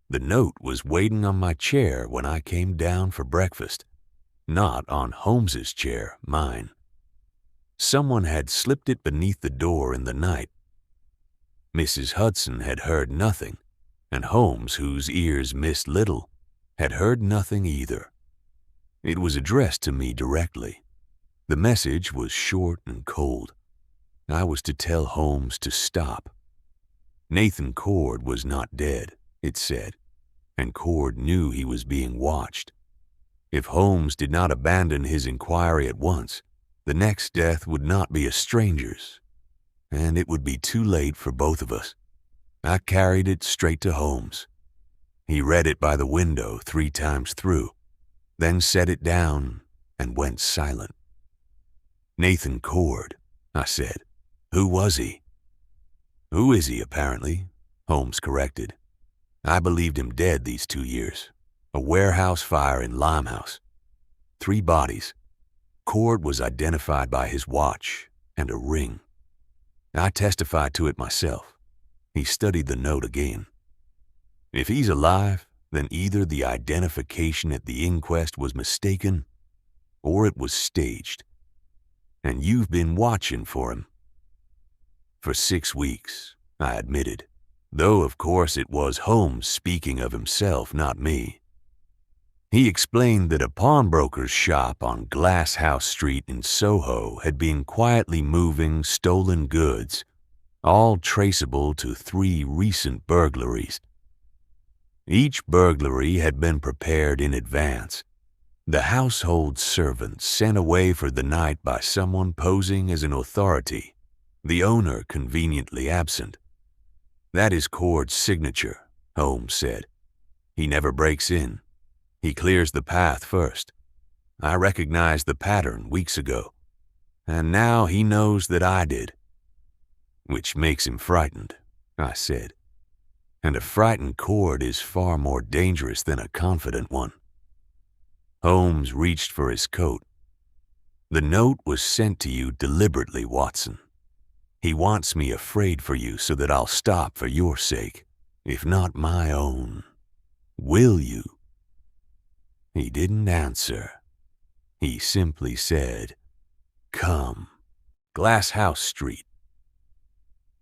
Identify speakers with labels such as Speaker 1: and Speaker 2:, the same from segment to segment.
Speaker 1: The note was waiting on my chair when I came down for breakfast, not on Holmes's chair, mine. Someone had slipped it beneath the door in the night. Mrs. Hudson had heard nothing, and Holmes, whose ears missed little, had heard nothing either. It was addressed to me directly. The message was short and cold. I was to tell Holmes to stop. Nathan Cord was not dead, it said, and Cord knew he was being watched. If Holmes did not abandon his inquiry at once, the next death would not be a stranger's, and it would be too late for both of us. I carried it straight to Holmes. He read it by the window 3 times through, then set it down and went silent. Nathan Cord, I said. Who was he? Who is he, apparently, Holmes corrected. I believed him dead these 2 years. A warehouse fire in Limehouse. 3 bodies. Cord was identified by his watch and a ring. I testified to it myself. He studied the note again. If he's alive, then either the identification at the inquest was mistaken or it was staged. And you've been watching for him. For 6 weeks, I admitted, though of course it was Holmes speaking of himself, not me. He explained that a pawnbroker's shop on Glasshouse Street in Soho had been quietly moving stolen goods, all traceable to 3 recent burglaries. Each burglary had been prepared in advance. The household servant sent away for the night by someone posing as an authority, the owner conveniently absent. That is Cord's signature, Holmes said. He never breaks in. He clears the path first. I recognized the pattern weeks ago, and now he knows that I did. Which makes him frightened, I said. And a frightened Cord is far more dangerous than a confident one. Holmes reached for his coat. The note was sent to you deliberately, Watson. He wants me afraid for you so that I'll stop for your sake, if not my own. Will you? He didn't answer. He simply said, "Come." Glasshouse Street.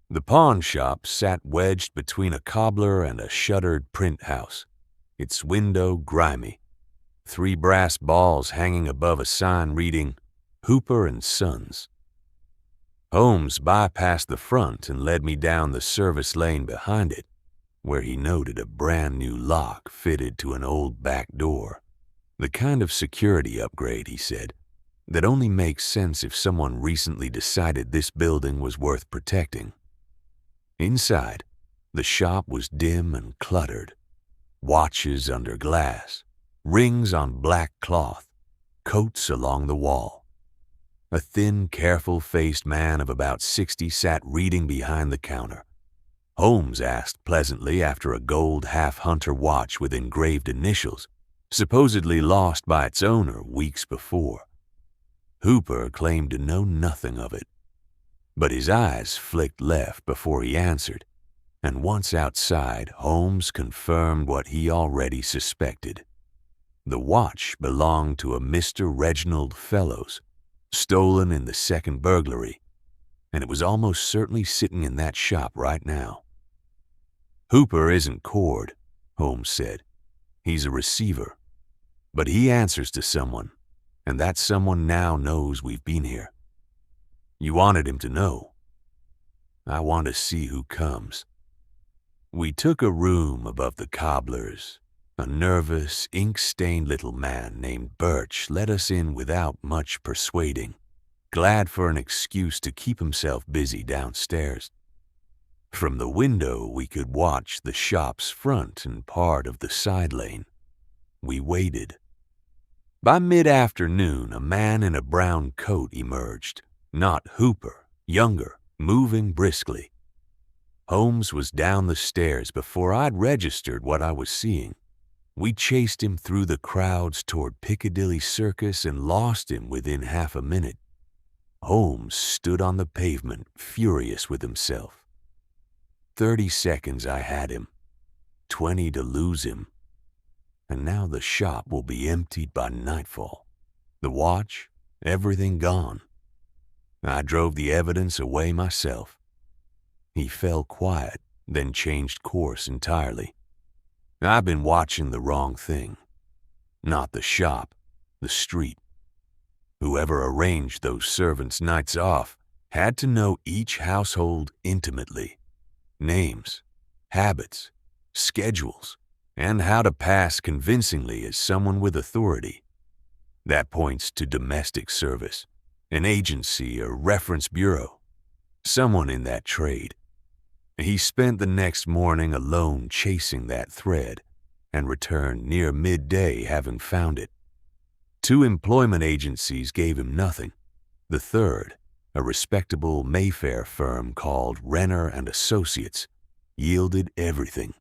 Speaker 1: The pawn shop sat wedged between a cobbler and a shuttered print house, its window grimy, 3 brass balls hanging above a sign reading, "Hooper and Sons." Holmes bypassed the front and led me down the service lane behind it, where he noted a brand-new lock fitted to an old back door. The kind of security upgrade, he said, that only makes sense if someone recently decided this building was worth protecting. Inside, the shop was dim and cluttered. Watches under glass, rings on black cloth, coats along the wall. A thin, careful-faced man of about 60 sat reading behind the counter. Holmes asked pleasantly after a gold half-hunter watch with engraved initials, supposedly lost by its owner weeks before. Hooper claimed to know nothing of it, but his eyes flicked left before he answered, and once outside, Holmes confirmed what he already suspected. The watch belonged to a Mr. Reginald Fellows, stolen in the second burglary, and it was almost certainly sitting in that shop right now. Hooper isn't Cord, Holmes said. He's a receiver. But he answers to someone, and that someone now knows we've been here. You wanted him to know. I want to see who comes. We took a room above the cobbler's. A nervous, ink-stained little man named Birch let us in without much persuading, glad for an excuse to keep himself busy downstairs. From the window we could watch the shop's front and part of the side lane. We waited. By mid-afternoon, a man in a brown coat emerged, not Hooper, younger, moving briskly. Holmes was down the stairs before I'd registered what I was seeing. We chased him through the crowds toward Piccadilly Circus and lost him within half a minute. Holmes stood on the pavement, furious with himself. 30 seconds I had him. 20 to lose him. And now the shop will be emptied by nightfall. The watch, everything gone. I drove the evidence away myself. He fell quiet, then changed course entirely. I've been watching the wrong thing. Not the shop, the street. Whoever arranged those servants' nights off had to know each household intimately. Names, habits, schedules, and how to pass convincingly as someone with authority. That points to domestic service, an agency or reference bureau, someone in that trade. He spent the next morning alone chasing that thread and returned near midday having found it. 2 employment agencies gave him nothing. The third, a respectable Mayfair firm called Renner and Associates, yielded everything.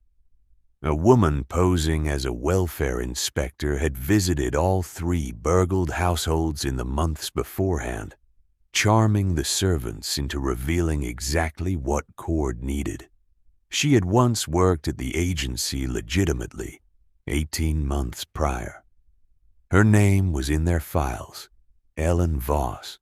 Speaker 1: A woman posing as a welfare inspector had visited all 3 burgled households in the months beforehand, charming the servants into revealing exactly what Cord needed. She had once worked at the agency legitimately, 18 months prior. Her name was in their files, Ellen Voss.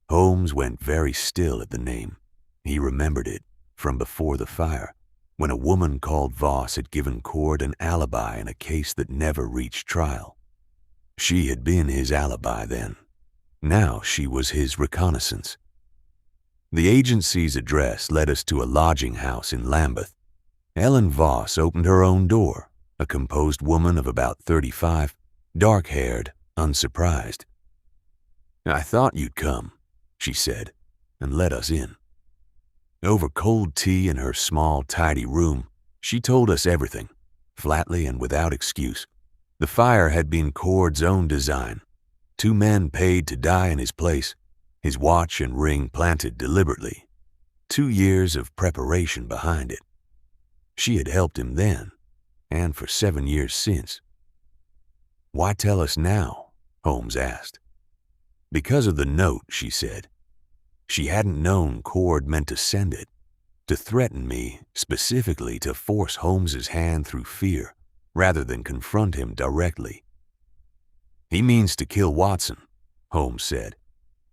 Speaker 1: Holmes went very still at the name. He remembered it from before the fire, when a woman called Voss had given Cord an alibi in a case that never reached trial. She had been his alibi then. Now she was his reconnaissance. The agency's address led us to a lodging house in Lambeth. Ellen Voss opened her own door, a composed woman of about 35, dark-haired, unsurprised. "I thought you'd come," she said, and let us in. Over cold tea in her small, tidy room, she told us everything, flatly and without excuse. The fire had been Cord's own design. 2 men paid to die in his place, his watch and ring planted deliberately. 2 years of preparation behind it. She had helped him then, and for 7 years since. "Why tell us now?" Holmes asked. "Because of the note," she said. She hadn't known Cord meant to send it, to threaten me, specifically to force Holmes's hand through fear, rather than confront him directly. "He means to kill Watson," Holmes said.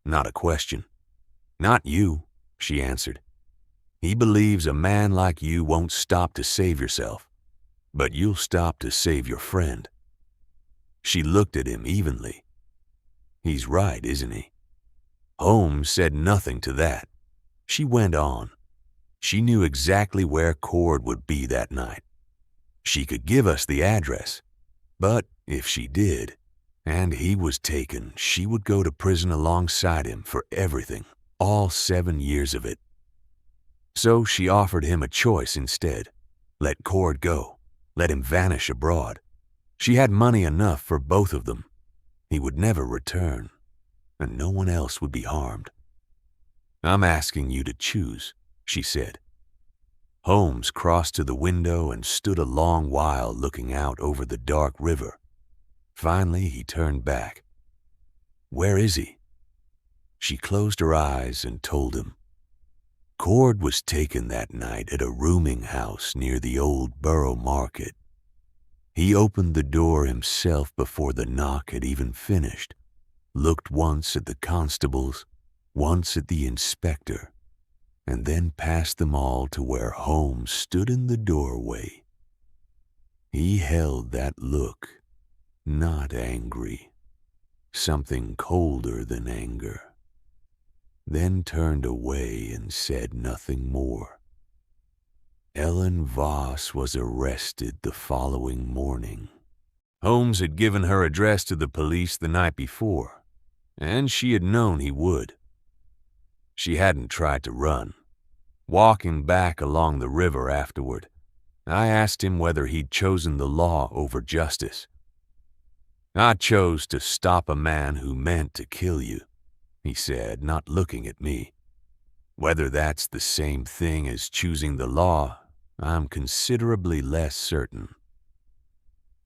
Speaker 1: "Not a question." "Not you," she answered. "He believes a man like you won't stop to save yourself, but you'll stop to save your friend." She looked at him evenly. "He's right, isn't he?" Holmes said nothing to that. She went on. She knew exactly where Cord would be that night. She could give us the address, but if she did, and he was taken, she would go to prison alongside him for everything, all 7 years of it. So she offered him a choice instead. Let Cord go. Let him vanish abroad. She had money enough for both of them. He would never return, and no one else would be harmed. "I'm asking you to choose," she said. Holmes crossed to the window and stood a long while looking out over the dark river. Finally, he turned back. "Where is he?" She closed her eyes and told him. Cord was taken that night at a rooming house near the old Borough Market. He opened the door himself before the knock had even finished, looked once at the constables, once at the inspector, and then passed them all to where Holmes stood in the doorway. He held that look, not angry, something colder than anger, then turned away and said nothing more. Ellen Voss was arrested the following morning. Holmes had given her address to the police the night before, and she had known he would. She hadn't tried to run. Walking back along the river afterward, I asked him whether he'd chosen the law over justice. "I chose to stop a man who meant to kill you," he said, not looking at me. "Whether that's the same thing as choosing the law, I'm considerably less certain."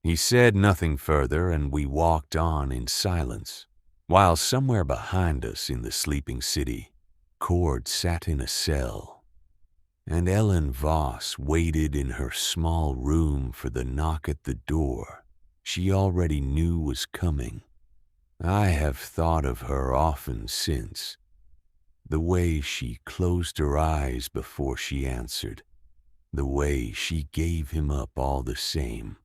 Speaker 1: He said nothing further, and we walked on in silence, while somewhere behind us in the sleeping city, Cord sat in a cell. And Ellen Voss waited in her small room for the knock at the door she already knew was coming. I have thought of her often since, the way she closed her eyes before she answered, the way she gave him up all the same.